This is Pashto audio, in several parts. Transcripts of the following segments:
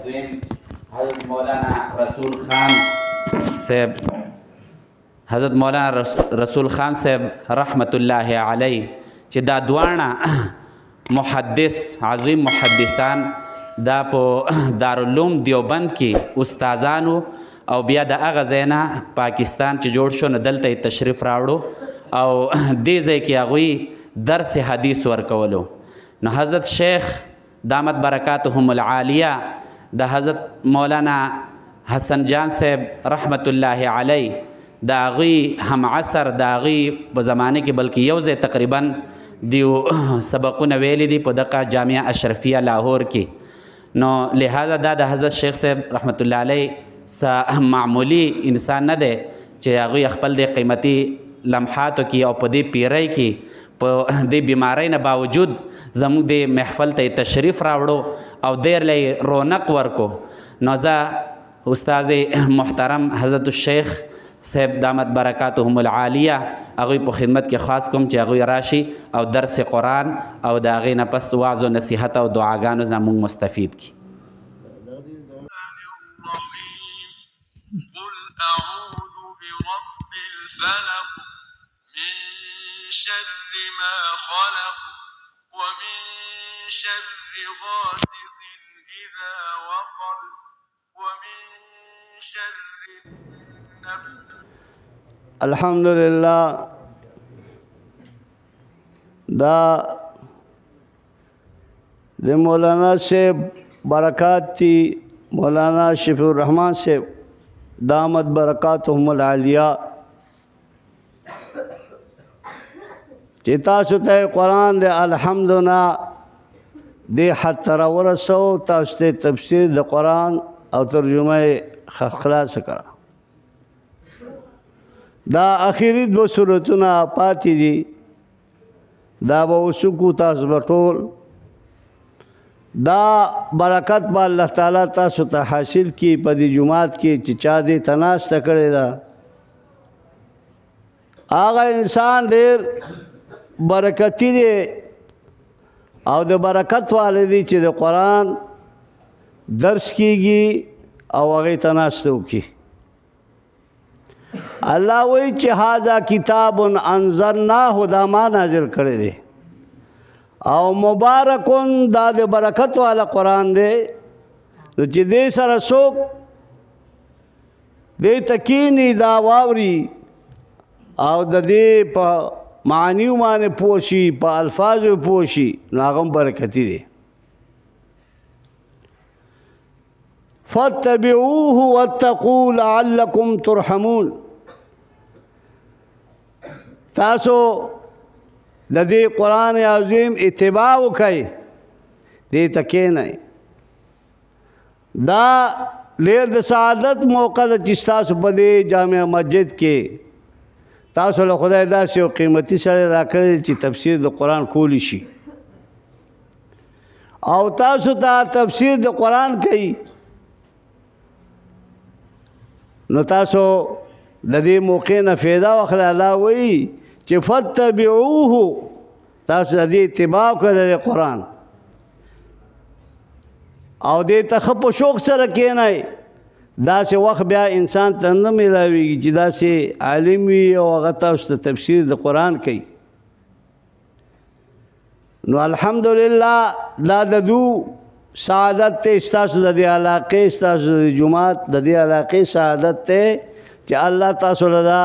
عظیم حضرت مولانا رسول خان صاحب رسول خان صاحب رحمت الله علیه چې دا دواړه محدث عظیم محدثان دا په دارالعلوم دیوبند کې استادانو او بیا د هغه ځای نه پاکستان چې جوړ شو نو دلته تشریف راوړو او دې ځای کې هغوی درس حدیث ورکولو. نو حضرت شیخ دامت برکاتهم العالیه د حضرت مولانا حسن جان صاحب رحمت الله علیه د هغوی هم عصر د هغوی په زمانه کې بلکې یو ځای تقریبا دیو سبقونه ویلي دي په دغه جامعه اشرفیه لاهور کې. نو لہذا دا د حضرت شیخ صاحب رحمت الله علیه معمولی انسان نه دی چې هغوی خپل د قیمتي لمحاتو کې او په دې پیرۍ کې په دې بیمارۍ نه باوجود زموږ د محفل ته تشریف راوړو او دیر لی رونق ورکو. نو زه استاد محترم حضرت الشیخ صاحب دامت برکاتهم العالیه هغوی په خدمت کې خاص کوم چې هغوی راشي او درس قرآن او د هغې نه پس وعظ و نصیحت او دعاګانو نه موږ مستفید کړي. قل أعوذ برب الفلق من شر ما خلق ومن شر غاسق إذا وقب ومن شر النفس. الحمدللہ دا د مولانا صاحب برکات تھی مولانا شفیع الرحمن صاحب دامت برکاتهم العالیہ چې تاسو ته قرآن د الحمدنا دې حد ته راورسو تاسو ته تفسیر د قرآن او ترجمه خلاص کړه. دا اخیری دو صورتونه پاتې دي دا به وسکو تاسو به ټول دا برکت به الله تعالی تاسو ته حاصل کی په دې جمعات کې چې چا دې تناسته کړې ده هغه انسان ډېر برکتی دی او د برکت والی دی چې د قرآن درس کیږي او هغې تناسته وکړي. الله وایي چې هذا کتاب انزلناه دا ما نازل کړی دی او مبارکون دا د برکت والا قرآن دی نو چې دې سره څوک دې ته کښېني دا واوري او د دې په معنیو باندې پوه شي په الفاظو پوه شي نو هغه هم برکتي دی. فاتبعوه واتقوا لعلکم ترحمون. تاسو د دې قرآن عظیم اتباع وکړئ دې ته کښېنئ. دا ډېر د سعادت موقع ده چې ستاسو په دې جامع مسجد کې تاسو له خدای داسې یو قیمتي سړی راکړی چې تفسیر د قرآن کولی شي او تاسو ته تفسیر د قرآن کوي نو تاسو د دې موقع نه فایده واخلئ. الله وایي چې فتبعوه تاسو د دې اتباع وکړئ د قرآن او دې ته ښه په شوق سره کښېنئ. داسې وخت بیا انسان ته نه میلاویږي چې داسې عالم وي او هغه تاسو ته تفسیر د قرآن کوي. نو الحمدلله دا د دو سعادت ته ستاسو د دې علاقې ستاسو د جماعت د دې علاقې سعادت ته چې الله تاسو له دا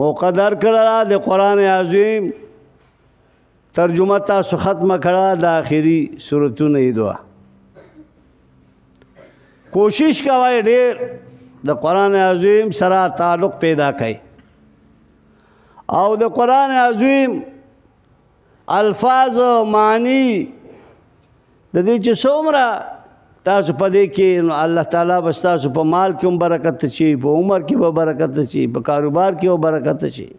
موقع درکړه د قرآن عظیم ترجمه تاسو ختمه کړه د آخري سورتونه یې دعا کوشش کوئ ډېر د قرآن عظیم سره تعلق پیدا کړئ او د قرآن عظیم الفاظ معنی د دې چې څومره تاسو په دې کې نو الله تعالی به ستاسو په مال کې هم برکت شي په عمر کې به برکت شي په کاروبار کې به برکت شي.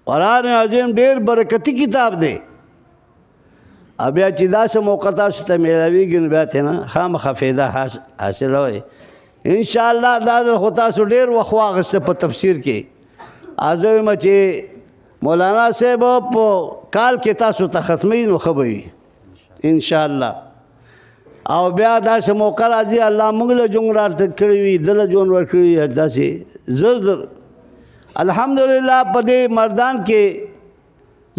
قرآن عظیم ډېر برکتي کتاب دی او بیا چې داسې موقع تاسو ته میلاویږي نو بیا ترې نه خامخا فایده حاصلوئ انشاءالله. دا خو تاسو ډېر وخت واخیسته په تفسیر کې زه وایم چې مولانا صاحب په کال کې تاسو ته ختموي نو ښه به وي انشاءالله. او بیا داسې موقع راځي الله موږ له جون راته کړی وي دله جون ورکړي داسې زر زر الحمدلله په دې مردان کې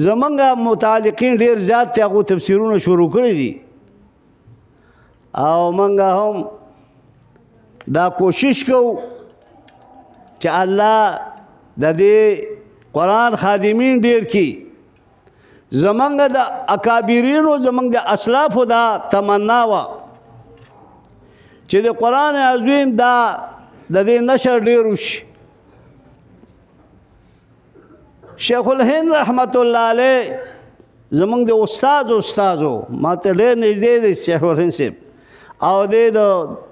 زمونږ متعلقین ډېر زیات دي هغو تفسیرونه شروع کړي دي او موږ هم دا کوشش کوو چې الله د دې قرآن خادمین ډېر کړي زمونږ د اکابرینو زمونږ د اسلافو دا تمنا وه چې د قرآن عظیم دا د دې نشر ډېر وشي شیخ الهند رحمت الله علیه زمونږ د استادو ما ته ډېر نږدې دی شیخ الهند صاحب او د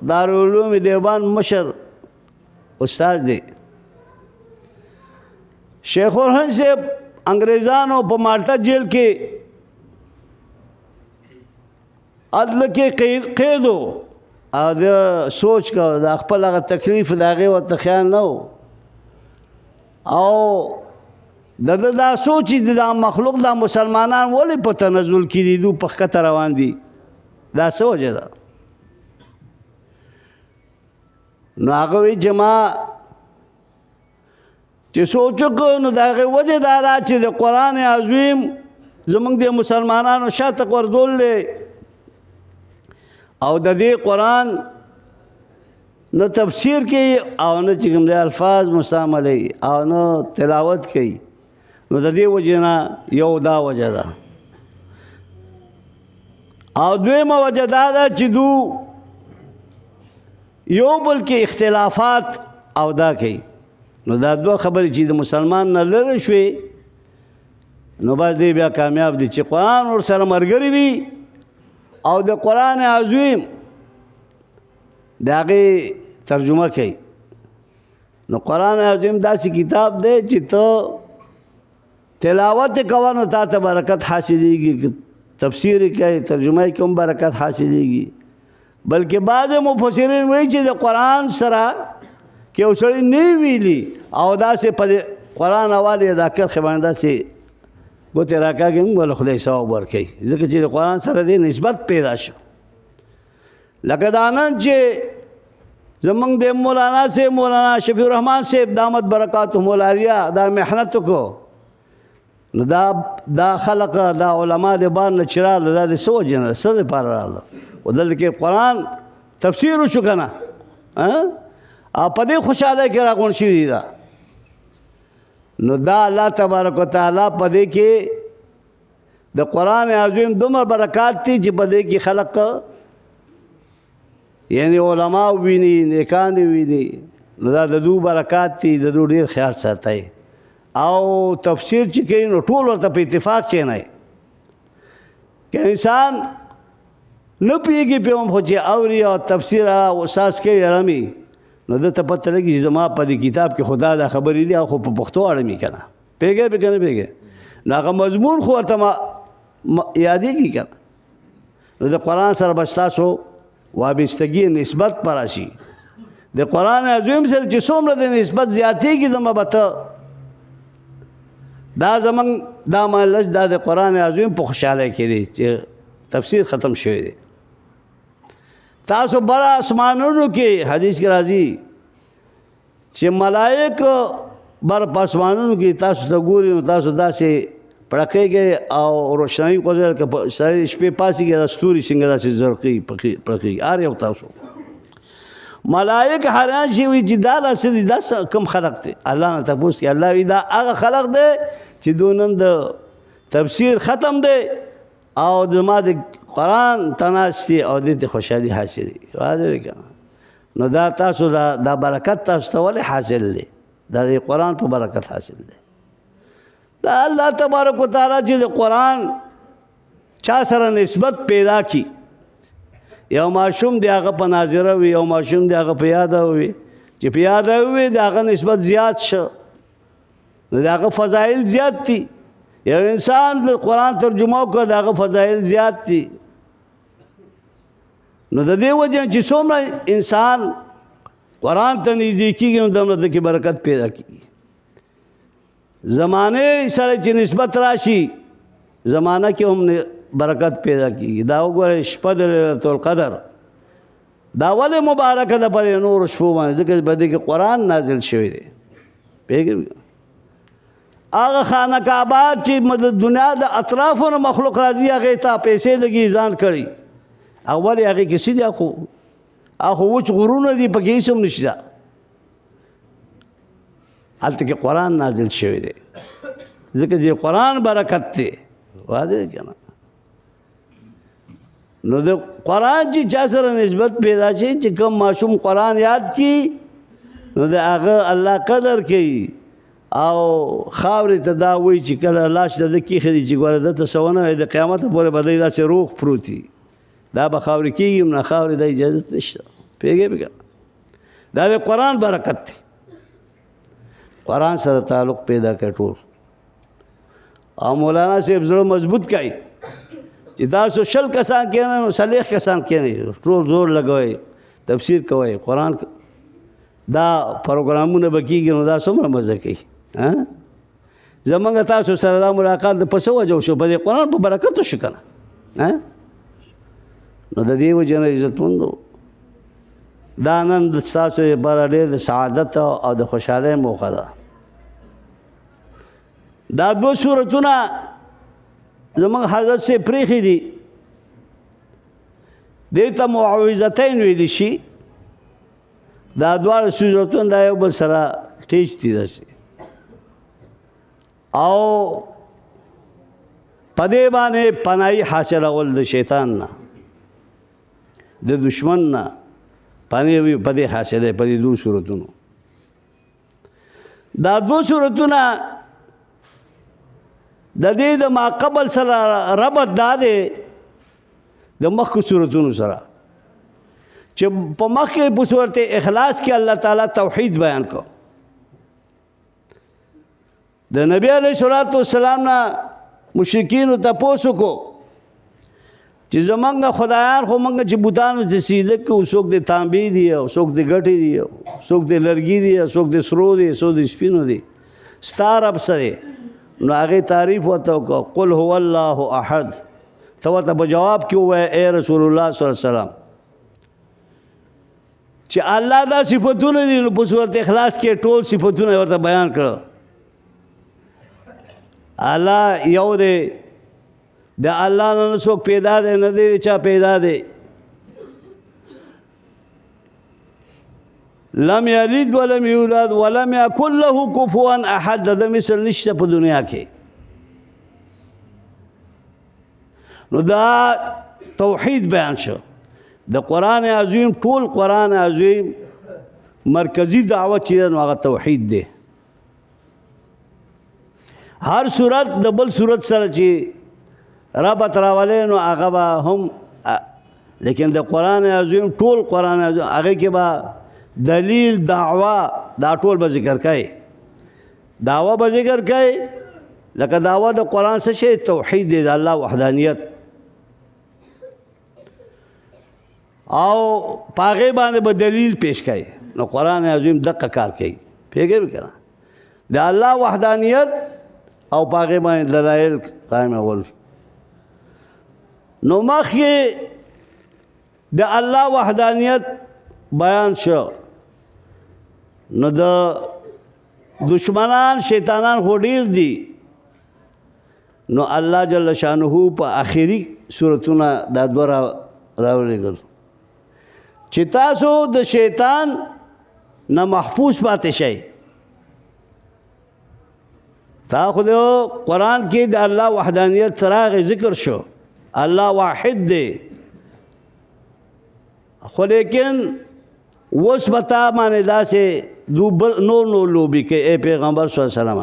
دارالعلوم دیوبند مشر استاد دی شیخ الهند صاحب انګریزانو په مالټا جیل کې عدل کې قید و او د سوچ کا د خپل هغه تکلیف د هغې ورته خیال نه و او دا سوچ چې دا مخلوق دا مسلمانان ولې په تنزل کې دي دو په ښکته روان دي دا څه وجه ده نو هغه وایي چې ما چې سوچ وکړو نو د هغې وجه دا ده چې د قرآن عظیم زموږ د مسلمانانو شاته غورځول دی او د دې قرآن نه تفسیر کوي او نه چې کوم دی الفاظ مستعملوي او نه تلاوت کوي نو د دې وجې نه یو دا وجه ده او دویمه وجه دا ده چې دو یو بل کې اختلافات او دا کوي نو دا دوه خبرې چې د مسلمان نه لرې شوې نو بس دی بیا کامیاب دي چې قرآن ورسره ملګری وي او د قرآن عظیم د هغې ترجمه کوي نو قرآن عظیم داسې کتاب دی چې ته تلاوت کوه نو تا ته برکت حاصلېږي تفسیر کوي ترجمه یې کوم برکت حاصلېږي بلکې بعض مفسرین وایي چې د قرآن سره کې یو سړی نه ویلي او داسې په قرآن حوالې دا کرښې باندې داسې ګوتې راکاږي موږ به له خدای ثواب ورکوي ځکه چې د قرآن سره دې نسبت پیدا شو لکه دا نن چې زمونږ د مولانا صاحب مولانا شفیع الرحمن صاحب دامت برکاتهم العالیه دا محنت وکړو نو دا خلق دا علما د بار نه چې راغله دا د څه وجې نه څه دپاره راغله و دلته کې قرآن تفسیر وشو که نه او په دې خوشحالی کې راغونډ شوي دي دا نو دا الله تبارک وتعالی په دې کې د قرآن عظیم دومره برکات دي چې په دې کې خلق یعنی علما ویني نیکان ویني نو دا د دو برکات دي د دو ډېر خیال ساتئ او تفسیر چې کوي نو ټول ورته په اتفاق کښېنئ که انسان نه پوهېږي پې هم خو چې اوري او تفسیر استاذ کوي اړمي نو دته پته لګي چې زما په دې کتاب کې خدا دا خبرې دي او خو په پښتو اړمي که نه پوهېږئ پې که نه پوهېږئ نو هغه مضمون خو ورته یادېږي که نه نو د قرآن سره به ستاسو وابستګي نسبت به راشي د قرآن عظیم سره چې څومره د نسبت زیاتېږي زما به ته دا زمونږ دا مجلس دا د قرآن عظیم په خوشحالی کې دی چې تفسیر ختم شوی دی تاسو بره اسمانونو کې حدیث کې راځي چې ملائک بر په اسمانونو کې تاسو ته ګوري نو تاسو داسې پړقېږئ او روشنایي کوځئ که سړی شپې پاسېږي دا ستوري څنګه داسې زرقېږي پړقېږي هر یو تاسو ملائک حیران شي وي چې دا داسې دي دا کوم خلق دی الله نه تپوس کوي الله وایي دا هغه خلق دی چې دو نن د تفسیر ختم دی او زما د قرآن تناستي او دې ته خوشحالي حاصلې واضح که نه نو دا تاسو دا برکت تاسو ته ولې حاصل دی دا د قرآن په برکت حاصل دی دا الله تبارک وتعالی چې د قرآن چا سره نسبت پیدا کی یو ماشوم دی هغه په ناظره وي یو ماشوم دی هغه په یاده وي چې په یاده وي د هغه نسبت زیات شو نو د هغه فضایل زیات دي یو انسان د قرآن ترجمه وکړه د هغه فضایل زیات دي نو د دې وجه چې څومره انسان قرآن ته نږدې کېږي نو دومره کې برکت پیدا کېږي زمانه سره چې نسبت راشي زمانه کې هم برکت پیدا کیږي. دا وګورئ شپه د لیلة القدر دا ولې مبارکه ده په نور شپو باندې؟ ځکه په دې کې قرآن نازل شوی دی. پیږي هغه خانه کعبات چې د دنیا د اطرافو نه مخلوق راځي هغې ته پیسې لګي ځان کړي اول هغې کې څه دي؟ خو وچ غرونه دي پکې هېڅ هم نشته. هلته کې قرآن نازل شوی دی ځکه چې قرآن برکت دی. واضح دی که نه؟ نو د قرآن چې چا سره نسبت پیدا شي چې کوم ماشوم قرآن یاد کړي نو د هغه الله قدر کوي او خاورې ته دا وایي چې کله لاش د ده کېښدي چې ګوره دته څه ونه وایي د قیامته پورې به دی داسې روغ پروت وي دا به خاورې کېږي هم نه خاورې دا اجازت نشته. پوهېږې که دا د قرآن برکت دی. قرآن سره تعلق پیدا کړي ټول او مولانا صاحب زړه مضبوط کړي چې تاسو 100 کسان کېنئ نو 40 کسان کېنئ ټول زور لګوئ تفسیر کوئ قرآن دا پروګرامونه به کېږي نو دا څومره مزه کوي. زمونږ تاسو سره دا ملاقات په څه وجه وشو؟ په دې قرآن په برکت وشو که نه؟ نو د دې وجې نه عزتمندو دا نن ستاسو لپاره ډېر د سعادت او د خوشحالۍ موقع ده. دا 2 سورتونه زمونږ حضرت سے پریښي دي دې ته معوذتین ویلی شي. دا دواړه سورتونه دا یو بل سره ټیچ دي داسې او په دې باندې پناهي حاصلول د شیطان نه د دشمن نه پناهي په دې حاصله په دې 2 سورتونو. دا 2 سورتونه د دې د ما قبل سره ربط دا دی د مخکې سورتونو سره چې په مخکې په صورت اخلاص کې الله تعالی توحید بیان کو. د نبی علیه الصلاۃ والسلام نه مشرکینو تپوس وکړو چې زمونږ خدایان خو مونږ چې بوتانو چې سجده کوو څوک د تانبې دي او څوک د ګټې دي او څوک د لرګي دي او څوک د سرو دي څوک د سپینو دي ستا رب څه دی؟ نو هغې تعریف ورته وکړه قل هو الله احد. ته ورته په جواب کې ووایه ای رسول الله صلی الله علیه وسلم چې الله دا صفتونه دي نو په صورت اخلاص کې ټول صفتونه ورته بیان کړه. الله یو دی د الله نه څوک پیدا دی نه دی چا پیدا دی. لم یلد ولم یولد ولم یکن له کفوا احد. د مثل نشته په دنیا کې. نو دا توحید بیان شو. د قرآن عظیم ټول قرآن عظیم مرکزی دعوت چې ده نو هغه توحید دی. هر صورت د بل صورت سره چې ربط راولې نو هغه به هم لیکن د قرآن عظیم ټول قرآن عظیم هغې کې به دلیل دعوه دا ټول به ذکر کوي. دعوه به ذکر کوي لکه دعوه د قرآن څه شی؟ توحید دی د الله وحدانیت او په هغې باندې به دلیل پیش کوي. نو قرآن عظیم دقه کار کوي. پوهېږئ که نه؟ د الله وحدانیت او په هغې باندې دلایل قایمول. نو مخکې د الله وحدانیت بیان شو نو د دشمنان شیطانان خو ډېر دي نو الله جل شانه په آخري صورتونه دا 2 راولېږل چې تاسو د شیطان نه محفوظ پاتې شئ. تا خو د قرآن کې د الله وحدانیت راغی ذکر شو الله واحد دی خو لیکن اوس به تا باندې داسې نور لوبې کوي ای پیغمبر صلی الله علیه وسلم.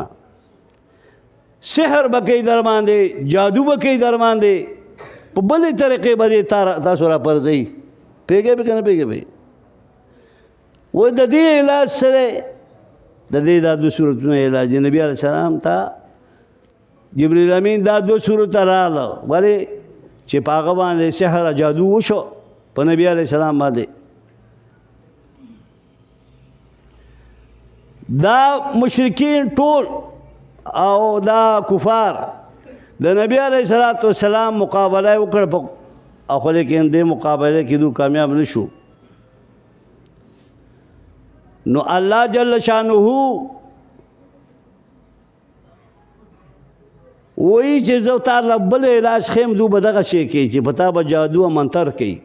سحر به کوي در باندې جادو به کوي در باندې په بلې طریقې به دې تاسو را پرځوي. پوهېږئ که نه پوهېږئ؟ وایي د دې علاج څه دی؟ د دې دا 2 سورتونه علاج دی. نبي علیه السلام ته جبریل امین دا 2 سورته راغله ولې چې په هغه باندې سحر جادو وشو په نبي علیه السلام باندې. دا مشرکین ټول او دا کفار د نبی علیہ الصلوۃ والسلام مقابله وکړه او خو لیکن دې مقابله کې دوی کامیاب نشو نو الله جل شانه وی چې زو تعالی بل علاج خیم دو بدغه شي کې چې پتا به جادو او منتر کوي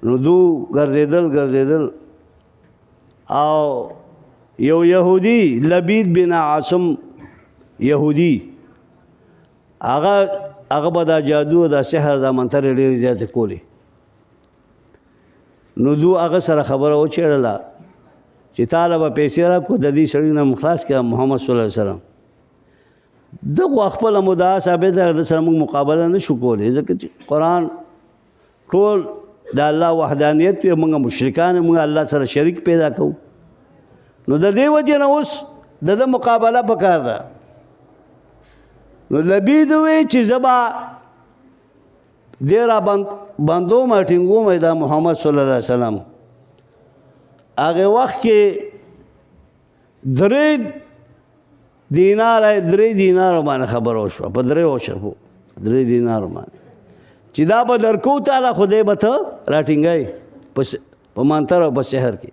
نو دو ګرځیدل او یو يهودي لبید بن عاصم يهودي هغه به دا جادو دا سحر دا منتر ډېر زیات کولی نو دو هغه سره خبره وچېړله چې تعالی به پیسې راکړو د دې سړي نه خلاص کړه محمد صلی الله علیه وسلم دغه خپل مدعا ثابت ده د سره موږ مقابله نشو کولی ځکه چې قرآن ټول د الله وحدانیت وي موږ مشرکان موږ الله سره شریک پیدا کوو نو د دې وجې نه اوس د مقابله پکار ده نو لبید وی چې زبا دې را بندو ما ټینګو مې دا محمد صلی الله علیه وسلم هغه وخت کې 3 دینار باندې خبر وشو په 3 دینار باندې چې دا به درکو تعالی خدای به ته راټینګای په مانتر او په شهر کې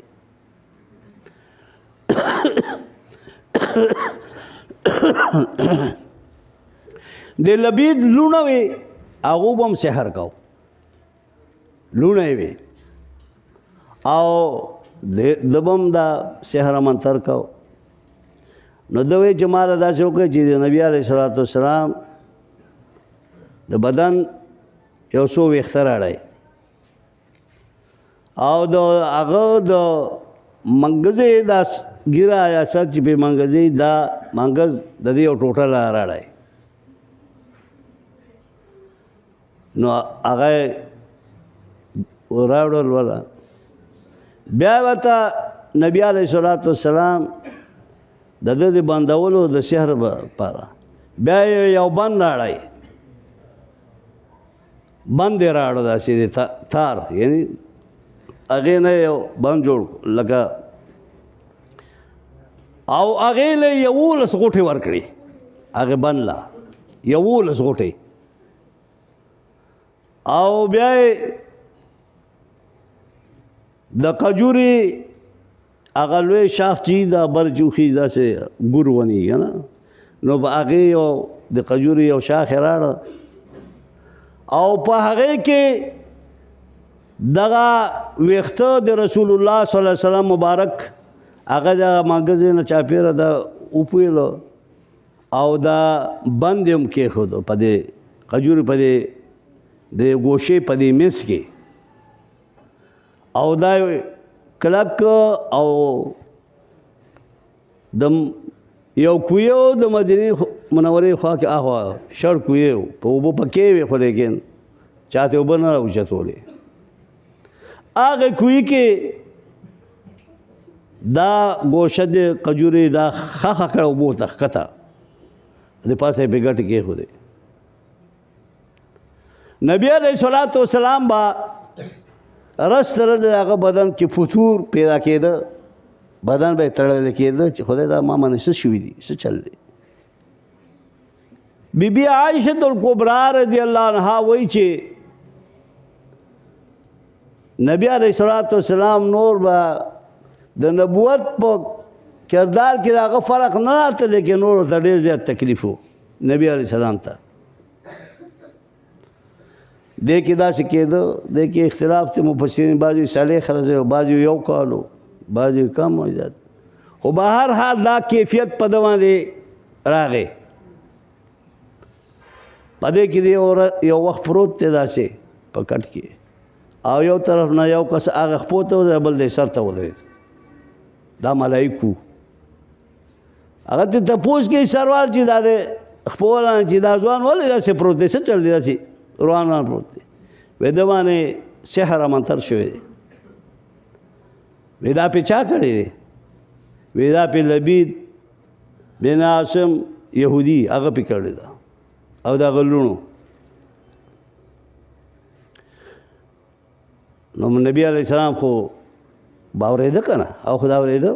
د لبید لونه وي هغه به هم سحر کو لونه وي او دبم دا سحر منتر کو نو دوی جمال ادا شو کہ چې نبی علیہ الصلوۃ والسلام د بدن یو څو وختر اړای او د هغه د منګزې دا ګیرا یا سچ به منګزې دا منګز د دې یو ټوټه راړای نو هغه وراوړل ولا بیا وتا نبی علیہ الصلوۃ والسلام د دې بندولو د شهر لپاره بیا یو بند راړای بند راړو داسې تار یعنی هغه نه یو بند جوړ لکه او هغه له یو لس غوټي ورکړي هغه بند لا یو لس غوټي او بیا د کجوري هغه لوی شاخ چې دا برجوخي داسې ګور ونی کنه نو په هغه یو د کجوري یو شاخ راړه او په هغه کې دغه ویخته د رسول الله صلی الله علیه وسلم مبارک هغه د ماګزې نه چاپیره د اوپویلو او دا بندم کې خود په دې کجوري په دې د ګوشې په دې مس کې او دا کلک او د یو کویو د مدینه منورې خوا کې اخوا شړ کویو په وبو پکې وي خو لیکن چاته وبنه راوچتولې هغه کوی کې دا ګوشه د قجوري دا خخ کړه وبو تخته د پاسه بغټ کې خو دې نبی علیہ الصلوۃ والسلام با رس تر دغه بدن کې فطور پیدا کېده بدن به تړل کېده چې خدای دا ما باندې څه شوي دي څه چل دی بیبي عائشہ الکبرى رضی الله عنها وایي چې نبی علیہ الصلوۃ والسلام نور با د نبوت په کردار کې هغه فرق نه راته لیکن نور ته ډېر زیات تکلیف وو نبی علیہ السلام ته دې کې داسې کېده دې کې اختلاف ته مفسرین بعضې صالح خرڅوي او بعضې یو کالو بعضې کم او زیات خو به هر حال دا کیفیت په ده باندې راغی په دې کې یو وخت پروت دی داسې په کټ کې او یو طرف نه یو کس هغه خپو ته ودرېد بل دی سر ته ودرېد دا ملایکو هغه ته تپوس کوي سروال چې دا دی خپو والا چې دا ځوان ولې داسې پروت دی څه چل دی داسې روان پروت دی وی د باندې سحر منتر شوی دی وی دا پې چا کړی دی وی دا پې لبید بن عاصم یهودي هغه پې کړی ده او دا غلونو نو نبی علیہ السلام خو باورېده که نه او خو دا اورېده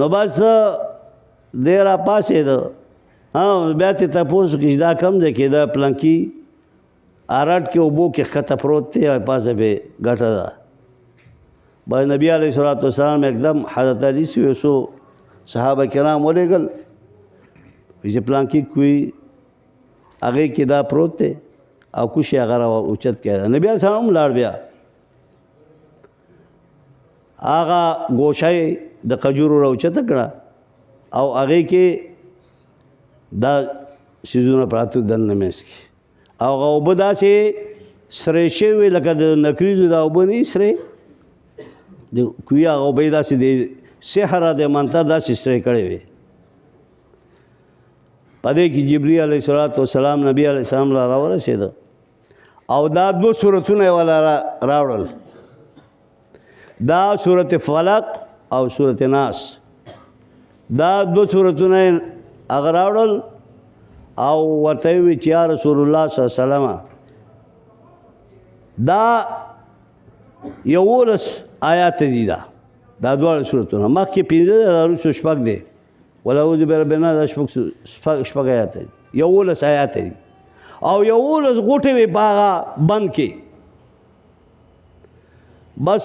نو بس دی را پاسېده بیا ته تاسو کې دا کم دی کې دا پلانکی آراټ کې اوبو کې خطه پروت دی او پاسه به ګټه ده باندې نبی علیہ الصلوۃ والسلام एकदम حضرت علی سے سو صحابه کرام ولېګل چې پلانکی کوئی هغه کې دا پروت دی او کوشي هغه اوچت کړه نبی علیہ السلام لاړ بیا هغه ګوشای د قجورو راوچت کړه او هغه کې دا سيزونه پراتو دنه مېس کې او هغه وبدا چې سره شوی لکه د نکریزو دا وبني سره د کویا او بيدا چې د سحر د منتر دا سره کړي وي پدې کې جبرئیل علیه السلام نبی علیه السلام را ورسېد او دا دو سورتونه ولا راوړل دا سورت فلق او سورت ناس دا دو سورتونه اگر راوړل او ورته وی چې یا رسول الله صلی الله علیه وسلم دا یولس آیات دي دا دوه سورتونه مخکې 15 شپږ دي ولعوذ برب الناس شپږ آیات دي یولس آیات دي او یولس غوټه وی باغه بند کې بس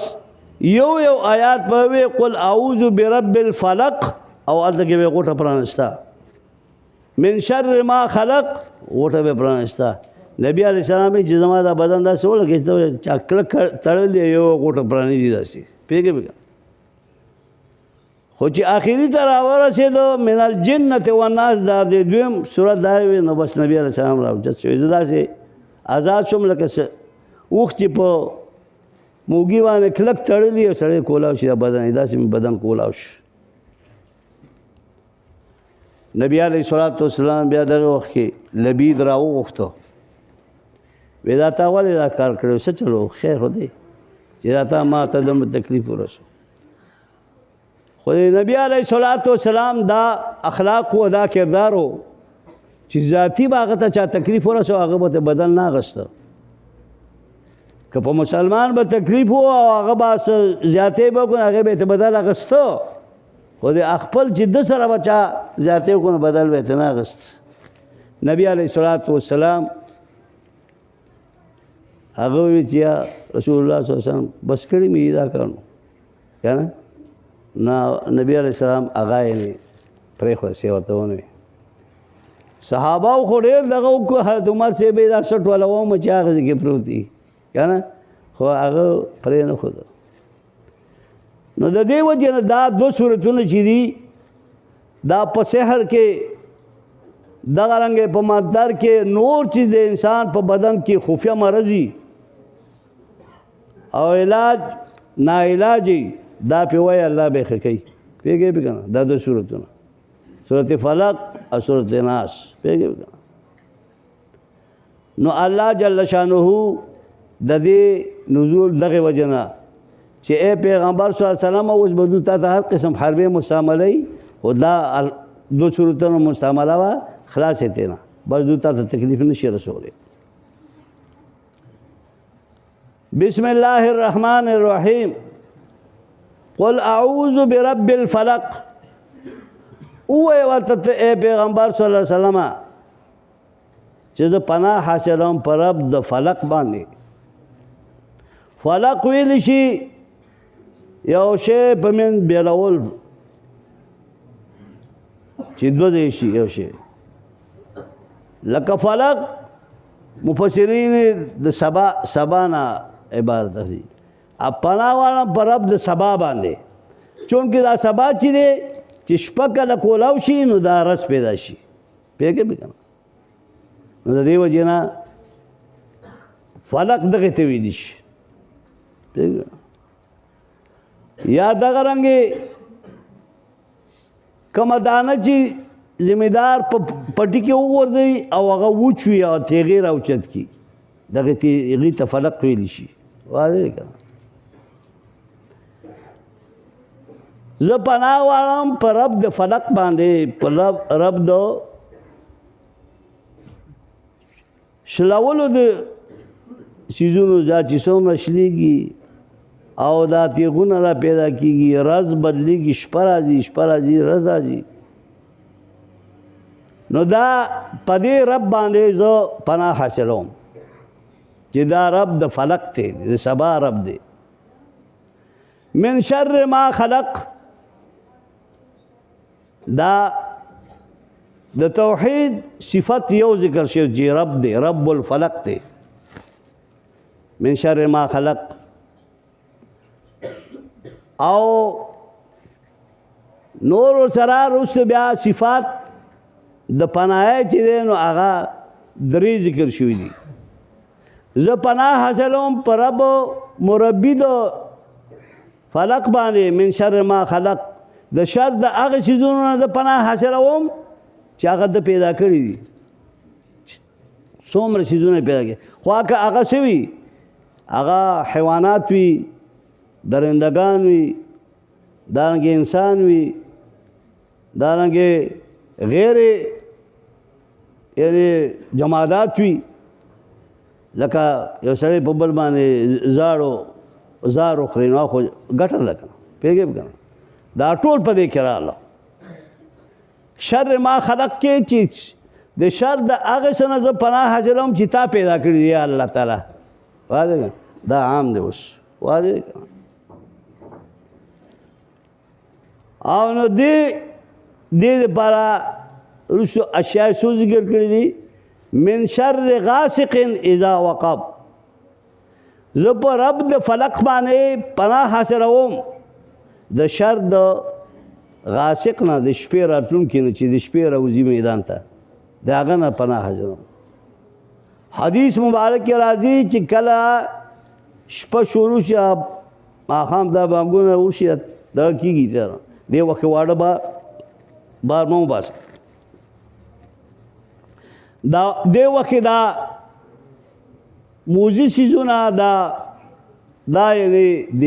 یو آیات په وی قل اعوذ برب الفلق او الته به غوټه پرانستا من شر ما خلق غوټه به پرانستا نبی علیہ السلام چې زما دا بدن دا سول کې چکل تړلې یو غوټه پرانی دي داسي پیګه خو چې اخیری تر ورسېدو من الجنه والناس دا د دویم سورۃ دا وی نو بس نبی علیہ السلام راوځي چې زدا سي آزاد شوم لکه وخت په موګي باندې کلک تړلې او سړی کولاو شي بدن داسې بدن کولاو شي نبی علیہ السلام بیا دغه وخت کې لبید راو وختو ودا تا ولې دا کار کړو څه چلو خیر هو دی چې دا تا ما ته د تکلیف ورسو خو نبی علیہ السلام دا اخلاق او دا کردارو چې ذاتی باغ ته چا تکلیف ورسو هغه به بدل نه غسته که په مسلمان به تکلیف او هغه به زیاتې به کو هغه به بدل غسته خو د خپل چې د سره بچا زیاتې کو بدل به نه غست نبی علیہ السلام هغه وی چې رسول الله صلی الله علیه وسلم بس کړی می دا کړنو کنه نبی علیہ السلام هغه یې پرې خو سی ورته ونه صحابه خو ډېر دغه کو حضرت عمر سے به دا سټ ولا و مچ هغه کې پروتي کنه خو هغه پرې نه خو نو د دې وجه نه دا دو صورتونه چې دي دا په سحر کې دغه رنګ په مقدار کې نور چې د انسان په بدن کې خفیه مرضی او علاج نا علاجي دا په وای الله به خکې پیګه به کنه دا دو صورتونه سورۃ فلق او سورۃ ناس پیګه به نو الله جل شانه د دې نزول دغه وجنا چې اے پیغمبر صلی الله علیه وسلم اوس بدو ته هر قسم حربه مستعمله خدا دو صورتونو مستعمله وا خلاص تینا بس دو ته تکلیف نشي رسوله بسم الله الرحمن الرحیم قل اعوذ برب الفلق او ورته اے پیغمبر صلی الله علیه وسلم چې زه پناه حاصلوم پر رب د فلق باندې فلق ویل شي یو شی په من بیلول چې دوه دی شي یو شی لکه فلق مفسرین د سبا نه عبارت دي اپنا والا پر رب د سبا باندې چونکه دا سبا چې دی چې شپه کله کولاو شي نو دا رس پیدا شي پیګه به کنه نو د دې وجه نه فلق دغه ته ویل شي یا دغه رنګه کوم دانه چې ذمہدار پټی کې وګورځي او هغه وچوي او تیغې راوچت کی دغه تیغې ته فلق ویل شي واضح کنه زه پناه واړم پر رب د فلق باندې پر رب دو شلاولو د سیزونو ذاتي څومره شلیږي او دا تیغونه را پیدا کیږي رز بدلیږي شپه راځي رز راځي نو دا په دې رب باندې زه پناه حاصلوم چې دا رب د فلک دی د سبا رب دی من شر ما خلق دا د توحید صفت یو ذکر شو چې رب دی رب الفلق دی من شر ما خلق او نور سره رسل بیا صفات د پناه چې دی نو هغه درې ذکر شوي دي زه پناه حاصلوم پر رب مربي د فلق باندې من شر ما خلق د شر د هغه څیزونو نه د پناه حاصلوم چې هغه د پیدا کړي دي څومره څیزونه پیدا کړي خو هغه څه وي هغه حیوانات وي درندگان وي دارنګې انسان وي دارنګې غیر یعنی جمادات وي لکه یو سړی په بل باندې زار وخوري نو خو ګټه ده که نه پوهېږې که نه دا ټول په دې کې راغله شر ما خلق کې چې د شر د هغه څه نه زه پناه حاصلوم چې تا پیدا کړي دي یا الله تعالی واضح که دا عام دی اوس واضح که او نو دې دپاره وروستو اشیاء څو ذکر کړي دي من شر غاسق اذا وقب زه په رب د فلق باندې پناه حاصلوم د شر د غاسق نه د شپې راتلونکي نه چې د شپې راوځي میدان ته د هغه نه پناه حاصلوم حدیث مبارک کې راځي چې کله شپه شروع شي ماښام دا بانګونه وشي دا کېږي دې وخت کې واړه بار مه وباسه دا دې وخت کې دا موزي څیزونه دا یعنې د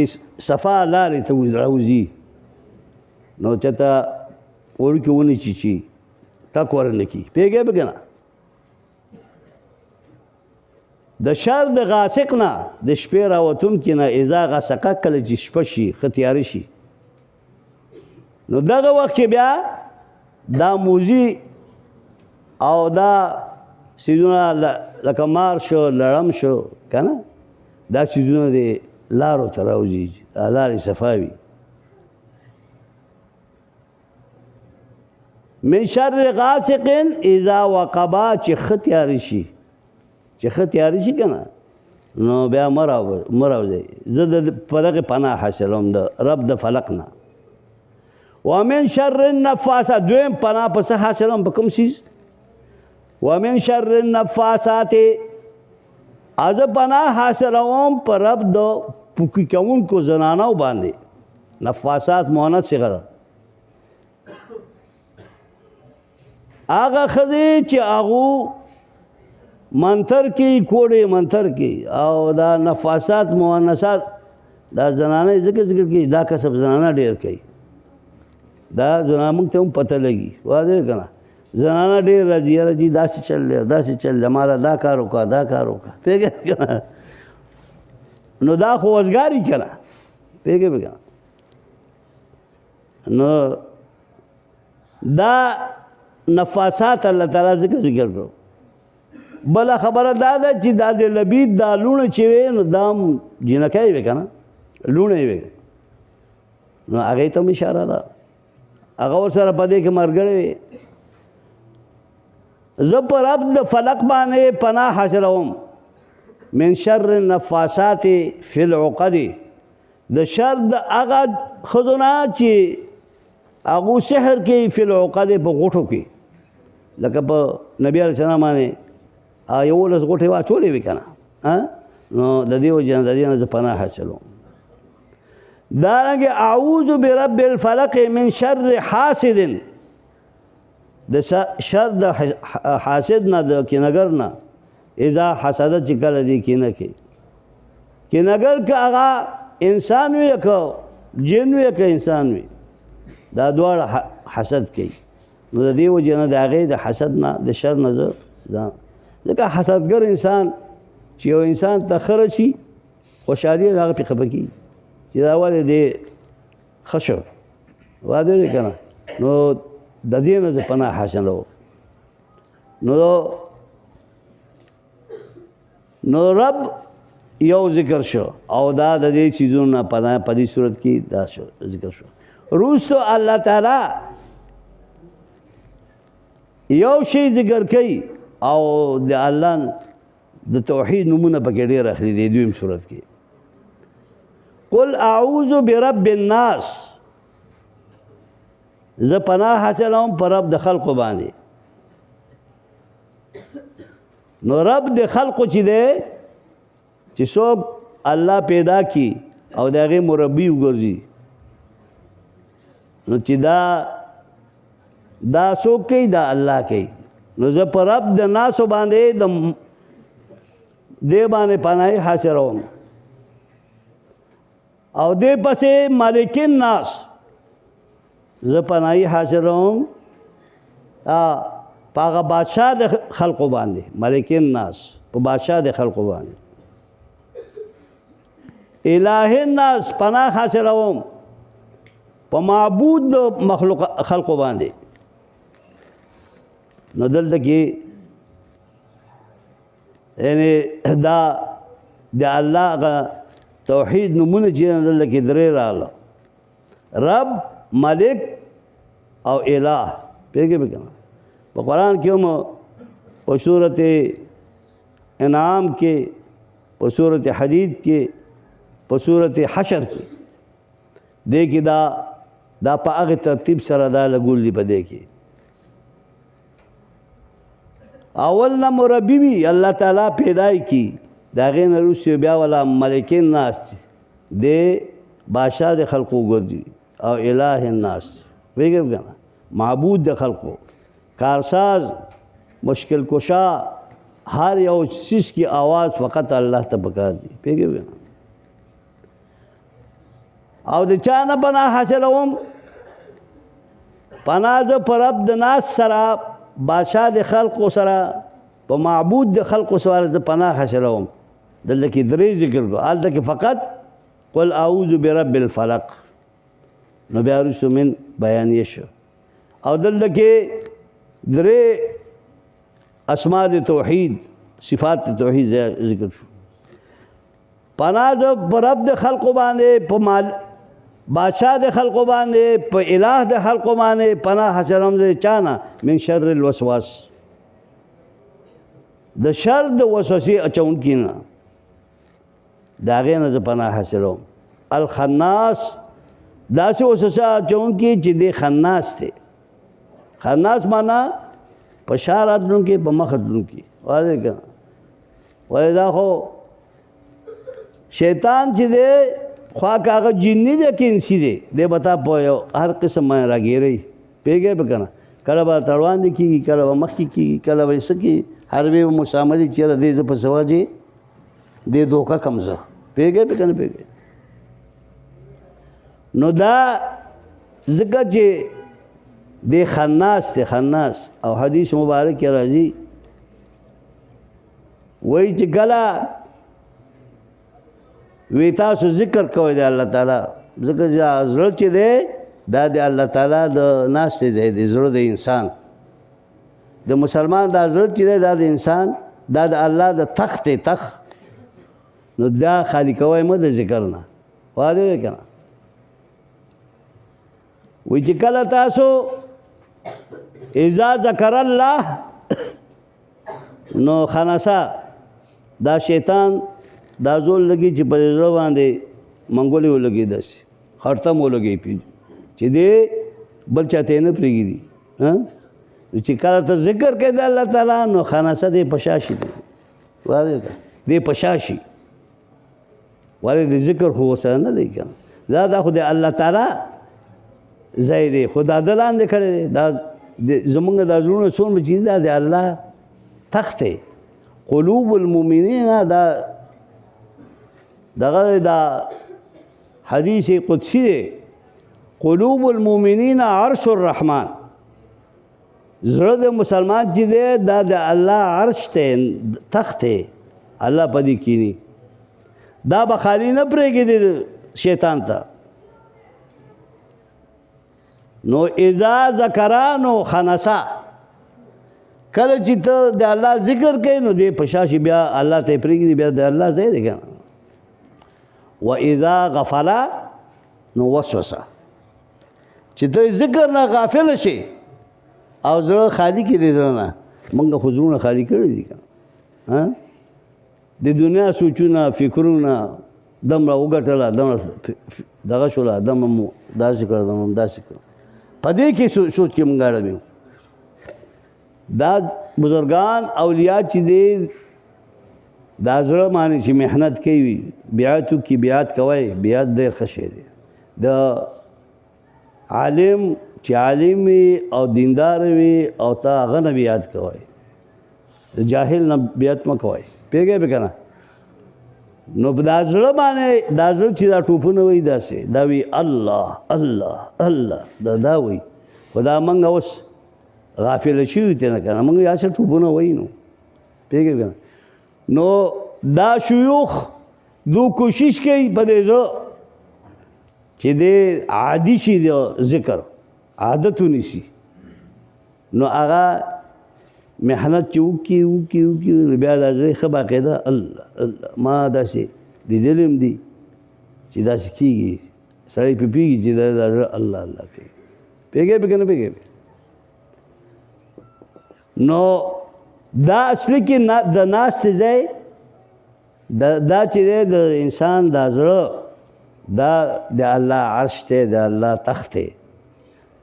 صفا لارې ته راوځي نو چېرته وړوکې ونې چیچي ټک ورنه کي پوهېږې به که نه د شر د غاسق نه د شپې راوتونکي نه اذا غسقه کله چې شپه شي ښه تیاره شي نو دغه وخت کې بیا دا موزي او دا څیزونه لکه مار شو لړم شو که نه دا څیزونه د لارو ته راوځي لارې صفا وي من شر غاسق اذا وقبا چې ښه تیاره شي چې ښه تیاره شي که نه نو بیا مه راوځئ زه په دغې پناه حاصلوم د رب د فلق نه ومن شر النفاسات دویم پناه په څه حاصلوم په کوم څیز ومن شر النفاسات از پناه حاصلوم په رب د پوکي کوونکو زنانو باندې نفاسات مؤنث صیغه ده هغه ښځې چې هغو منتر کې کوړې منتر کې او دا نفاسات مؤنثات دا زنانه ذکر کوي دا کسب زنانه ډېر کوي دا زنانه موږ ته هم پته لګي واضح که نه زنانه ډېر راځي یاره جي داسې چل دی داسې چل دی ما دا کار وکړه دا کار وکړه پوهېږې که نه نو دا خو وزګاري که نه پوهېږې که نه نو دا نفاسات الله تعالی ذکر کړو بله خبره دا ده چې دا د لبید دا لوڼه چې وې نو دا هم جنکۍ وې که نه لوڼه یې وې نو هغې ته هم اشاره ده هغه ورسره په دې کې مرګړې وې زه په رب د فلق باندې پناه حاصلوم من شر النفاسات فی العقد د شر د هغه ښځو نه چې هغو سحر کوي فی العقد په غوټو کې لکه په نبي علیه السلام باندې 11 غوټې واچولې وې که نه نو د دې وجې نه د دې نه زه پناه حاصلوم دارنګې اعوذ برب الفلق من شر حاسد د شر د حاسد نه د کینهګر نه اذا حسد چې کله دې کینه کوي کینهګر که هغه انسان وي که جن وي که انسان وي دا دواړه حسد کوي نو د دې وجې نه د هغې د حسد نه د شر نه زه ځان ځکه حسدګر انسان چې یو انسان ته ښه رسي خوشحالي هغه پې خفه کېږي چې دا ولې دې خشو واده دې کنه نو د دې نه پناه حاصلو نو رب یو ذکر شو او دا د دې چیزونو نه پناه په دې صورت کې دا شو ذکر شو. وروسته الله تعالی یو شی ذکر کوي او د الله د توحید نمونه پکې ډېر اخلي دی دویم صورت کې. قل اعوذ برب الناس، زه پناه حاصلوم پر رب د خلقو باندې. نو رب د خلقو چې دی چې څوک الله پیدا کی او د هغې مربي وګرځي، نو چې دا څوک کوي؟ دا الله کوي. نو زه پر رب د ناسو باندې دې باندې پناهي حاصلوم او دې پسې مالک الناس زه پناهي حاصلوم په هغه بادشاه د خلقو باندې، مالک الناس په بادشاه د خلقو باندې. الہ الناس پناه حاصلوم په معبود د مخلوق خلقو باندې. نو دلته کې یعنی دا د الله توحید نمونه چې دلته کې درې راغله: رب، ملک او الہ. پیږي به کنه په قرآن کې هم په سورت انعام کې، په سورت حدید کې، په سورت حشر کې دې کې دا په هغه ترتیب سره دا لګول دي. په دې کې اول نه مربي وي الله تعالی پیدای کی، د هغې نه وروسته بیا والا ملک الناس دې بادشاه د خلقو ګرځي او الہ الناس ویږي کنه معبود د خلقو، کارساز، مشکل کشا، ہر یو چیز کی آواز فقط اللہ ته پکار دی. پیږي او د چا نه پناه حاصلوم؟ پناه زه په رب د ناس سره، بادشاه د خلقو سره، په معبود د خلقو سره زه پناه حاصلوم. دلته کې درې ذکر کړو، هلته کې فقط قل اعوذ برب الفلق، نو بیا وروسته من بیانیه شو. او دلته کې درې اسماء د توحید، صفات د توحید ذکر شو. پناه زه په رب د خلقو باندې، په بادشاہ د خلقو باندې، په الہ د خلقو باندې پناه حاصلوم زه چانه؟ من شر الوسواس، د شر د وسوسې اچونکي نه، د هغې نه زه پناه حاصلوم. الخناس، داسې وسوسه اچونکي چې دی خناس دی. خناس معنا په شا راتلونکي، په مخ راتلونکي. واضح که ولې دا خو شیطان چې دی خوا که هغه جني دی که انسي دی، دی به تا په یو هر قسم باندې راګیروي. پوهېږئ به که نه؟ کله به تړوان دې کېږي، کله به مخکې کېږي، کله به یې څه کېږي، حربې به مساملې چېرې دی زه په څه وجې دې دوکه کم زه. پوهېږئ به که نه پوهېږئ؟ نو دا ځکه چې دی خناس دی، خناس. او حدیث مبارک کې راځي وایي چې کله وی تاسو ذکر کوئ د الله تعالی، ځکه چې زړه چې دی دا د الله تعالی د ناستې ځای دی. زړه د انسان، د مسلمان دا زړه چې دی دا د انسان، دا د الله د تخت دی، تخت. نو دا خالی کوئ مه د ذکر نه. واضح دی که نه؟ وی چې کله تاسو اذا ذکر الله، نو خنسا دا شیطان دا زول لګي چې په زړه باندې منګولې ولګي، داسې خرطم ولګي پي چې دی بل چاته نه پرېږدي. چې کله ته ذکر کوې د الله تعالی، نو خنسه دی په شا شي، واضح ده دی په شا شي. ولې د ذکر خو ورسره نه دی که نه، دا خو د الله تعالی ځای دی، خو دا ده لاندې کړی دی. دا زمونږ دا زړونه څومره چې دا د الله تخت دی. قلوب المؤمنین دغه دا حدیث قدسی دی، قلوب المؤمنین عرش الرحمن. زړه د مسلمان چې دی دا د الله عرش دی، تخت دی، الله په دې کینی. دا به خالی نه پرېږدي شیطان ته. نو اذا ذکرانو خنسا، کله چې ته د الله ذکر کوي نو دې پشاشي بیا الله ته پرېږدي بیا د الله ځای دی کنه واذا غفل نو وسوسه چې ته ذکر نه غافل شي او زړه خالی کې دې زړه نه موږ خو زړونه خالی کړي دي کنه ها د دنیا سوچونه فکرونه دمره وګټله دمره دغه شوله دمه داسې کړه دمه داسې کړه په دې کې سوچ کې موږ اړه یو دا بزرگان اولیاء چې دی دا زړه باندې چې محنت کوي بیعتو کې بیعت کوي بیعت ډېر ښه شی دی د عالم چې عالم وي او دیندار وي او ته هغه نه بیعت کوي د جاهل نه بیعت مه کوئ پوهېږئ به که نه نو په دا زړه باندې دا زړه چې دا ټوپونه وایي داسې دا وایي الله الله الله دا وایي خو دا موږ اوس غافله شوي ته نه که نه موږ یاسې ټوپونه وایي نو پوهېږئ که نه نو دا شیوخ دو کوشش کوي په دې زړه چې دې عادي شي د ذکر عادت ونیسي نو هغه محنت چې وکړي نو بیا دا زړه ښه باقاعده الله الله ما داسې لیدلی هم دي چې داسې کېږي سړی پې پوهېږي چې دا زړه الله الله کوي پوهېږئ پې که نه پوهېږئ نو دا اصلي کې د ناستې ځای دا چې دی د انسان دا زړه دا د الله عرش دی د الله تخت دی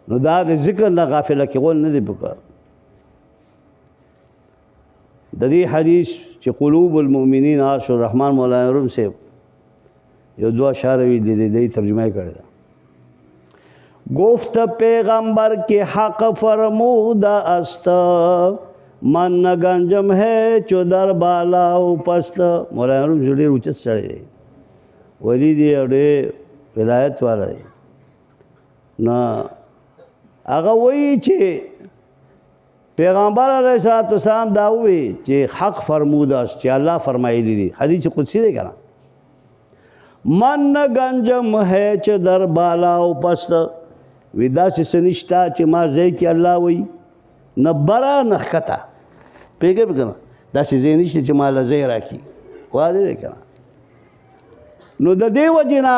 نو دا د ذکر نه غافله کېدل نه دی پکار د دې حدیث چې قلوب المؤمنین عرش الرحمن مولانا روم صاحب یو دو اشعار وی دې ترجمه کړی ده گفت پیغمبر کے حق فرموده است من نه گنجم ہے چو در بالا و پست مولانا روم ډېر اوچت سړی دی ولی دی او ډېر ولایت والا دی نو هغه وایي چې پیغمبر علیه السلام دا وی چې حق فرموده است چې الله فرمایلی دی حدیث قدسی دی کنه من نه گنجم ہے چې در بالا او پست وی داسې څه نشته چې ما ځای کې الله وی نه بره نه ښکته پوهېږئ که نه داسې ځای نشته چې ما له ځای راکړي واضح دی که نه نو د دې وجې نه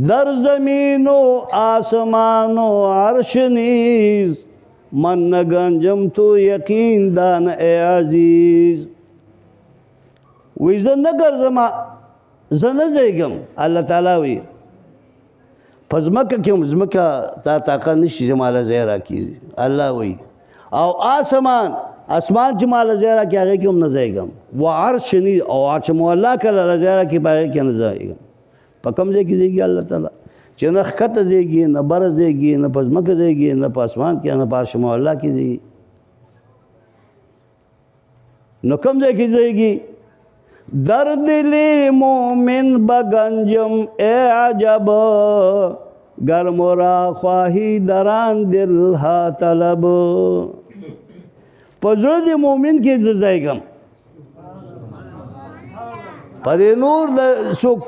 در زمین و آسمان و عرش نیز من نگنجم تو یقین دان اے عزیز وی زه نه ګرځم زه نه ځایږم الله تعالی وی په ځمکه کې هم ځمکه تا طاقت نشي چې ماله ځای راکړي الله وی او اسمان چې ماله ځای راکړي هغې کې هم نه ځایږم و عرش نیز او عرش مو الله کله ځای راکړي په هغې کې نه ځایږم په کوم ځای کې ځایږي الله تعالی چې نه ښکته ځایږي نه بره ځایږي نه په ځمکه ځایږي نه په اسمان کې نه په عرش مولا کې ځایږي نو کوم ځای کې ځایږي در دل مومن بگنجم اے عجب گر مورا خواهی دران دل ها طلب په زړه د مومن کې زه ځایږم په دې نور د څوک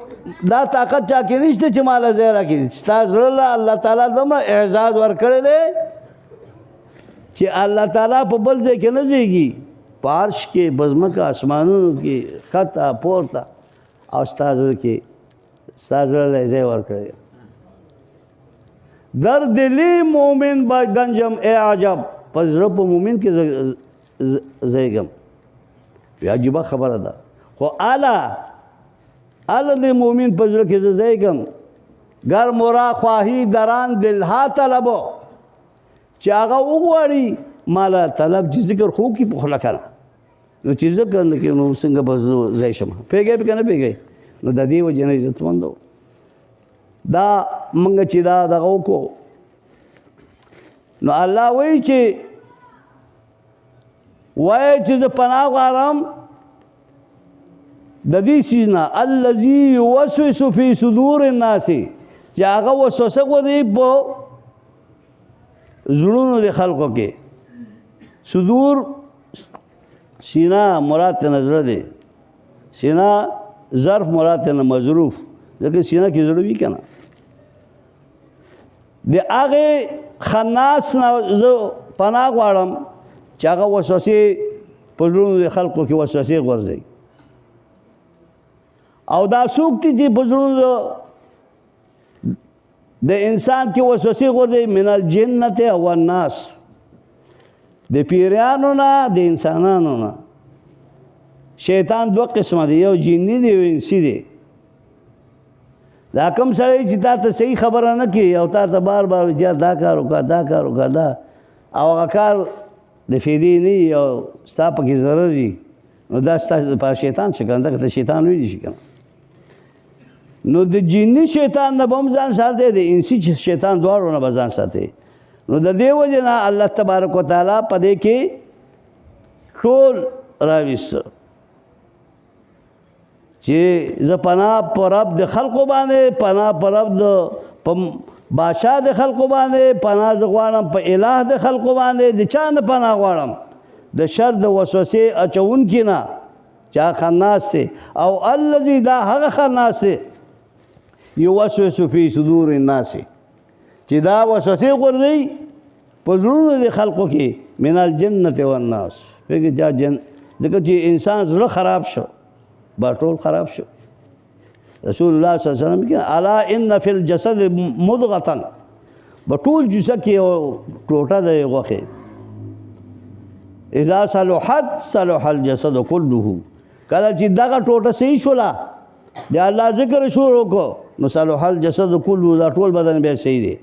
دا طاقت چا کې نشته چې ماله ځای راکړي ستا زړه له الله تعالی دومره اعزاز ورکړی دی چې الله تعالی په بل ځای کې نه ځایږي په عرش کې په ځمکه اسمانونو کې ښکته پورته او ستا زړه کې ستا زړه له ځای ورکړی در دلی مومن با گنجم اے عجب په زړه په مومن کې ځایږم عجیبه خبره ده خو د مومن په زړه کې زه ځایږم گر مورا خواهی دران دل ها طلبو چې هغه وغواړي ماله طلب چې ذکر خو کې په خوله کنه نو چې ذکر نه کوي نو څنګه به زه ځای شم پوهېږئ که نه پوهېږئ نو د دې وجې نه عزتمند و دا موږ چې دا دغه وکړو نو الله وایي چې وایي چې زه پناه غواړم د دې څیز نه الذي یوسوس فی صدور الناس چې هغه وسوسه کوي په زړونو د خلقو کې صدور سینه مراد ته نظر دی سینه ظرف مراد ته مظروف ځکه سینه کې زړه وي که نه د هغې خناس نه زه پناه غواړم چې هغه وسوسې په زړونو د خلقو کې وسوسې غورځوي. او دا څوک دي چې په زړونو د انسان کې وسوسې غورځوي؟ من الجنة والناس، د پیریانو نه د انسانانو نه. شیطان دو قسمه دی، یو جنی دی یو انسی دی. دا کوم سړی چې تا ته صحیح خبره نه کوي او تا ته بار بار وایي دا کار وکړه دا کار وکړه دا، او هغه کار د فایدې نه وي او ستا پکې ضرر وي، نو دا ستا لپاره شیطان شي که نه، دغه ته شیطان ویلی شي که نه. نو د جني شیطان نه به هم ځان ساتئ، د انسي شیطان دواړو نه به ځان ساتئ. نو د دې وجې نه الله تبارک وتعالی په دې کې ټول راویسته چې زه پناه په رب د خلقو باندې، پناه په رب د بادشاہ د خلقو باندې، پناه زه غواړم په الٰه د خلقو باندې. د چا نه پناه غواړم؟ د شر د وسوسې اچونکي نه چې خناس دی. او الذي دا هغه خناس دی یوسوس فی صدور الناس چې دا وسوسې غورځوي په زړونو د خلقو کې، من الجنة والناس. ځکه چې انسان زړه خراب شو با ټول خراب شو. رسول الله صلی الله علیه وسلم کې الا ان فی الجسد مضغه، په ټول جسد کې یو ټوټه دی غوښې، اذا صلحت صلح الجسد كله. کله چې دغه ټوټه صحیح شوله د الله ذکر شروع وکړو نو صلح الجسد كله، دا ټول بدن بیا صحیح دی.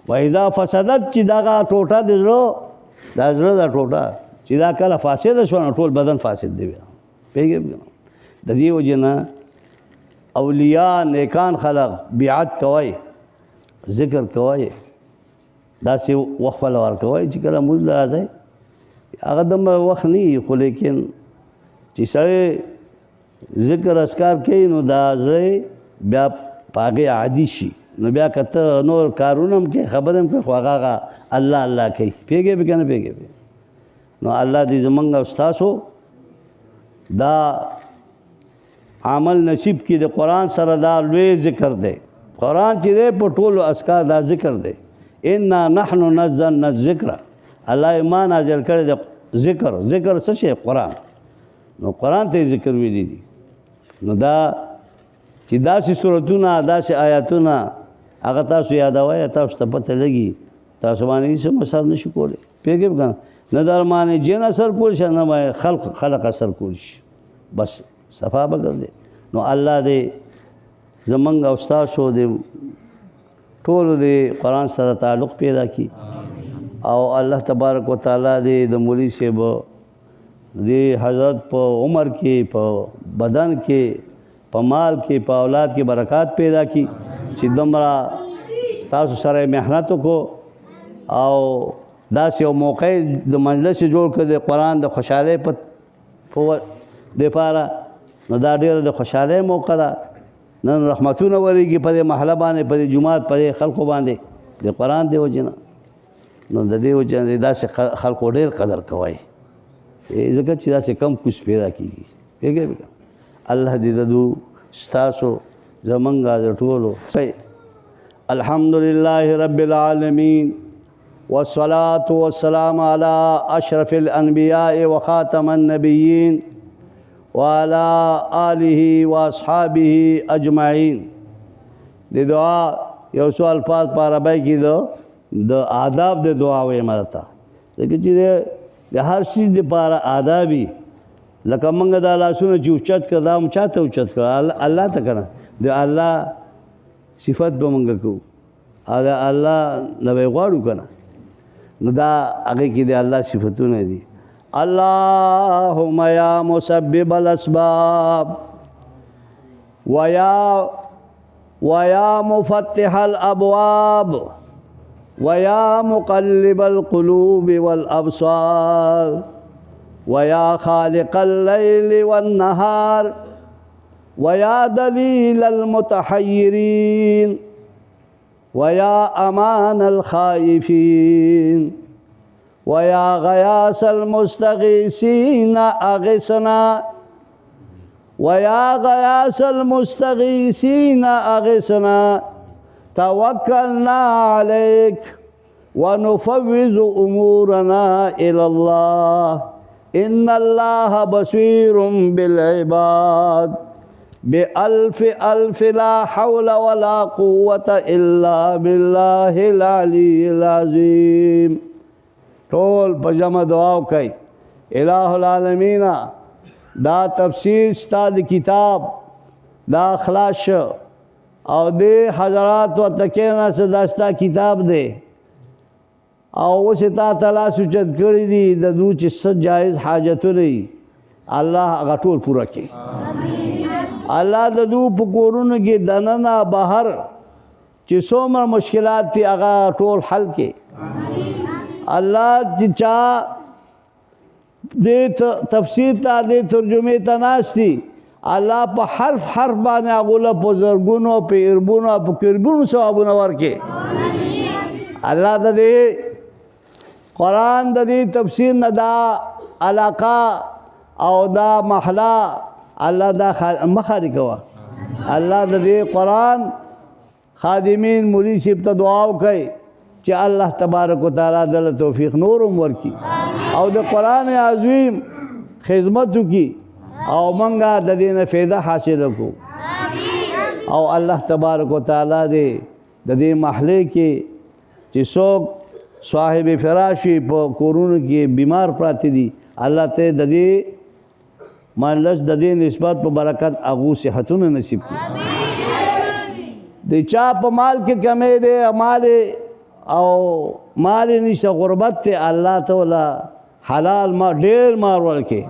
و اذا فسدت چې دغه ټوټه د زړه دا زړه دا ټوټه چې دا کله فاسده شو نو ټول بدن فاسد دی. پیږي د دې وجه نه اولیاء نیکان خلق بیعت کوي، ذکر کوي، داسې وخت ولا ورکوي چې کله موږ راځي هغه دومره وخت نه، خو لیکن چې سړی ذکر اذکار کوي نو دا زړه بیا پاګه عادي شي، نو بیا کته نور کارونه هم کوي خبره هم کوي خو هغه الله الله کوي. پیږي به کنه پیږي. نو الله دې زمونږ او ستاسو دا عمل نصیب کی. د قرآن سره دا لوی ذکر دی. قرآن چې دی په ټولو اذکار دا ذکر دی. انا نحن نزلنا الذکر، الله ما نازل کړی د ذکر. ذکر څه شی؟ قرآن. نو قرآن ته ذکر ویلی دي. نو دا چې داسې سورتونه داسې آیاتونه هغه تاسو یادوئ، تاسو ته پته لګي، تاسو باندې هېڅ اثر نشي کولی. پوهېږئ که نه؟ نه در باندې جن اثر کولی شي، نه باندې خلق اثر کولی شي، بس صفا به ګرځي. نو الله دې زمونږ او ستاسو د ټولو د قرآن سره تعلق پیدا کړي، او الله تبارک وتعالی دې د مولوي صاحب د حضرت په عمر کې، په بدن کې، په مال کې، په اولاد کې برکات پیدا کړي چې دومره تاسو سره محنت وکړو او داسې یو موقع د مجلس جوړ کړ د قرآن د خوشحالۍ په دپاره. نو دا ډېره د خوشحالۍ موقع ده. نن رحمتونه ورېږي په دې محله باندې، په دې جومات، په دې خلقو باندې د قرآن دی وجې نه. نو د دې وجې نه داسې خلقو ډېر قدر کوئ، ځکه چې داسې کم کوس پیدا کېږي. پوهېږئ؟ الله دې د ستاسو زمونږ د ټولو الحمدلله رب العالمین والصلاة والسلام على أشرف الأنبياء وخاتم النبيين وعلى آله وأصحابه أجمعين. د دعا یو څو الفاظ په عربی کې د آداب د دعا وایم راته، ځکه چې د هر شي دپاره آدابي. لکه موږ دا لاسونه چې اوچت کړه، دا هم چاته اوچت کړه؟ الله ته که نه؟ د الله صفت به موږ کوو او د الله نه به یې غواړو که نه؟ نو دا هغې کې د الله صفتونه دي. اللهم یا مسبب الاسباب ویا مفتح الابواب ویا مقلب القلوب والابصار ویا خالق اللیل والنهار ویا دلیل المتحیرین ويا أمان الخائفين ويا غياث المستغيثين أغثنا ويا غياث المستغيثين أغثنا توکلنا علیک ونفوض امورنا الی اللہ ان اللہ بصیر بالعباد بألف ألف لا حول ولا قوة إلا بالله العلي العظيم. ټول په جمع دعا کوي. الہ العالمین دا تفسیر ستا د کتاب دا خلاص شو او دې حضرات ورته کېناسته دا ستا کتاب دی او اوس یې تا ته لاس اوچت کړي دي د دوی چې څه جایز حاجتونه دي الله هغه ټول پوره کړي. الله د دوی په کورونو کې دننه بهر چې څومره مشکلات دي هغه ټول حل کړي. الله چې چا دې تفسیر ته دې ترجمې ته ناست دي الله په حرف حرف باندې هغه له په زرګونو په اربونو په کربونو ثوابونه ورکړي. الله د دې قرآن د دې تفسیر نه دا علاقه او دا محله الله دا مخاري کوا. الله د دې قرآن خادمین مولوی صاحب ته دعا وکړي چې الله تبارک وتعالى دل توفیق نورم ورکړي او د قرآن عظیم خدمت وکړي او منګه د دې نه فایده حاصل وکړو او الله تبارک وتعالى دې د دې محله کې چې څوک صاحب فراشي په کورونو کې بیمار پراته دي الله ته د دې مالش د دې نسبت په برکت اغو صحتونه نصیب کړي. د چا په مال کې کمې ده مال او مال نشه غربت ته الله تعالی حلال ما ډېر مار ورکړي.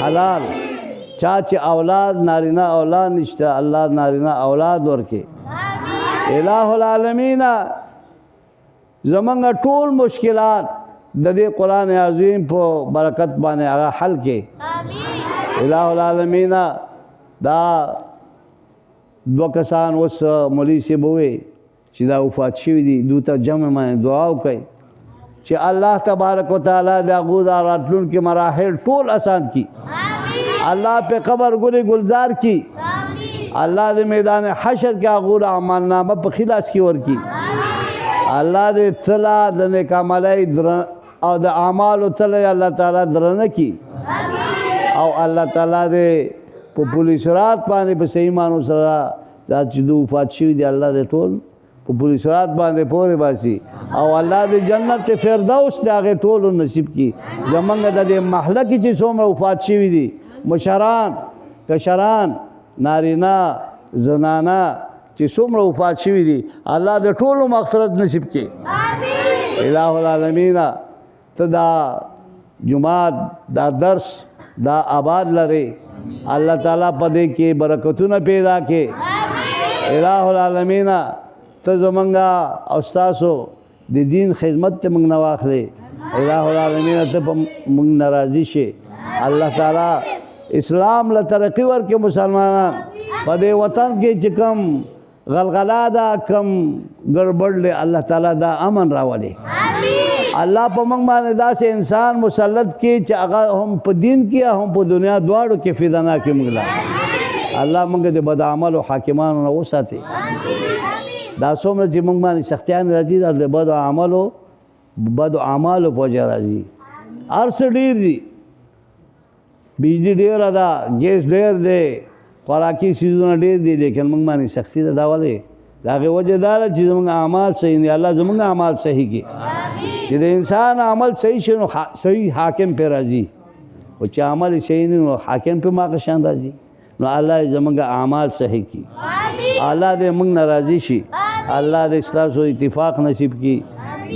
حلال چا چې اولاد نارینه اولاد نشته الله نارینه اولاد ورکړي. الہ العالمین زمونږ ټول مشکلات د دې قرآن عظیم په برکت باندې هغه حل کړي. الہ العالمین دا دو کسان اوس مولوی صاحب ووی چې دا وفات شوي دي دوی ته جمع باندې دعا وکړئ چې الله تبارک وتعالی د هغو دا راتلونکي مراحل ټول اسان کړي. الله په قبر ګلې گلزار کړي. الله د میدان حشر کې هغو اعمال نامه په خلاص کې ورکړي. الله دې تله د نیک عملۍ او د اعمالو تله الله تعالی درنه کړي او الله تعالی دې په پولیس رات باندې په صحیح مانو سره دا چې دوی وفات شوي دي الله دې ټول په پولیس رات باندې پورې باسي او الله دې جنت فردوس د هغې ټولو نصیب کړي. زمونږ د دې محله کې چې څومره وفات شوي دي مشران کشران نارینه زنانه چې څومره وفات شوي دي الله دې ټولو مغفرت نصیب کړي. الہ العالمین ته دا جماعت دا درس دا آباد لري الله تعالی په دې کې برکتونه پیدا کړي. الہ العالمین ته زمونږه او ستاسو د دین خدمت ته موږ نه واخلې. الہ العالمین ته په موږ ناراضي شي. الله تعالی اسلام له ترقي ورکړي. مسلمانان په دې وطن کې چې کوم غلغلا ده کم ګړبړ دی الله تعالی دا امن راولي. الله په موږ باندې داسې انسان مسلط کې چې هغه هم په دین کې هم په دنیا دواړو کې فدانا کې موږ لا الله موږ د بد عملو حاکمانو نه وساتي. دا څومره چې موږ باندې سختیان راځي د بد اعمالو په وجه راځي. هر څه ډېر دي بجلی ډېره ده ګیس ډېر دی خوراکي څیزونه ډېر دي لیکن موږ باندې سختي ده. دا ولې د هغې وجه دا ده چې زموږ اعمال صحیح دي. الله زموږ اعمال صحیح کړي چې د انسان عمل صحیح شي نو صحیح حاکم پې راځي او چې عمل صحیح نه نو حاکم پې ما قشان راځي. نو الله زموږ اعمال صحیح کړي. الله دې موږ نه راضي شي. الله دې ستاسو اتفاق نصیب کړي.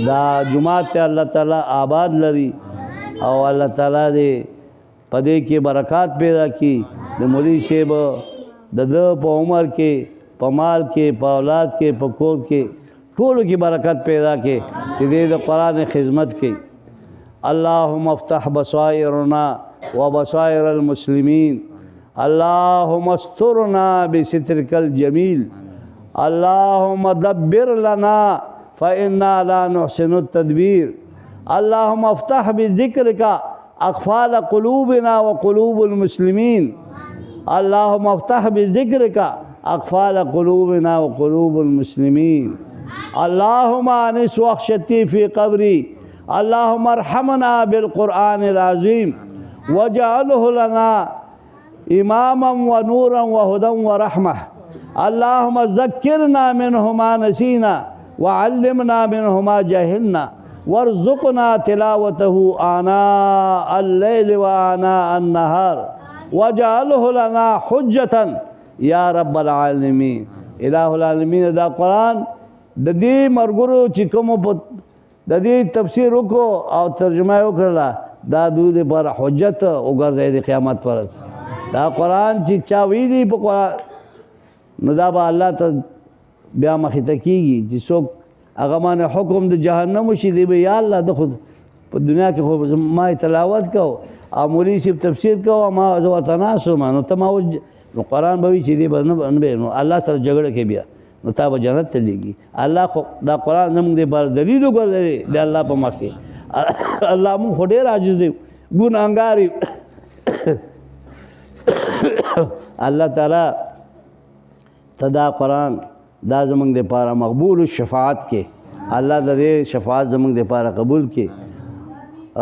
دا جماعت ته الله تعالی آباد لري او الله تعالی دې په دې کې برکات پیدا کړي. د مولوي صاحب د ده په عمر کې په مال کې په اولاد کې په کور کې ټولو کې برکت پیدا کړي چې دې د قرآن خدمت کوي. اللهم افتح بصائرنا وبصائر المسلمين اللهم استرنا بسترك الجميل اللهم دبر لنا فإنا لا نحسن التدبير اللهم افتح بذكرك أقفال قلوبنا وقلوب المسلمين اللهم افتح بذكرك أقفال قلوبنا وقلوب المسلمين. اللهم أنس وخشتي في قبري. اللهم ارحمنا بالقرآن العظيم واجعله لنا إماما ونورا وهدى ورحمة. اللهم ذكرنا منه ما نسينا وعلمنا منه ما جهلنا وارزقنا تلاوته آناء الليل وآناء النهار واجعله لنا حجة يا رب العالمين. إله العالمين دا قرآن د دې مرګرو چې کوم د دې تفسیر وکړو او ترجمه وکړه دا دوی پر حجت وګرځي د قیامت پر. دا قرآن چې چا ویلي په قرآن نو دا به الله ته بیا مخې ته کېږي چې څوک هغه باندې حکم د جهنم وشي دی به یا الله د خود په دنیا کې خو ما تلاوت کو او مولوي صاحب تفسیر کو ما زه ورته ناست وم نو ته ما نو قرآن به وي چې دی به نه نو الله سره جګړه کې بیا نو تا به جنت ته لېږي. الله خو دا قرآن زموږ دپاره دلیل وګرځوي د الله په مخ کې. الله مونږ خو ډېر عاجز دی ګناهګار یو. الله تعالی ته دا قرآن دا زمونږ دپاره مقبول الشفاعت کې الله د دې شفاعت زمونږ دپاره قبول کې.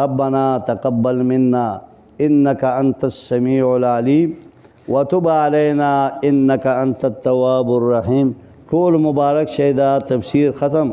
ربنا تقبل منا انك انت السميع العليم وتب علينا انك انت التواب الرحيم. ټول مبارک شهدا تفسیر ختم.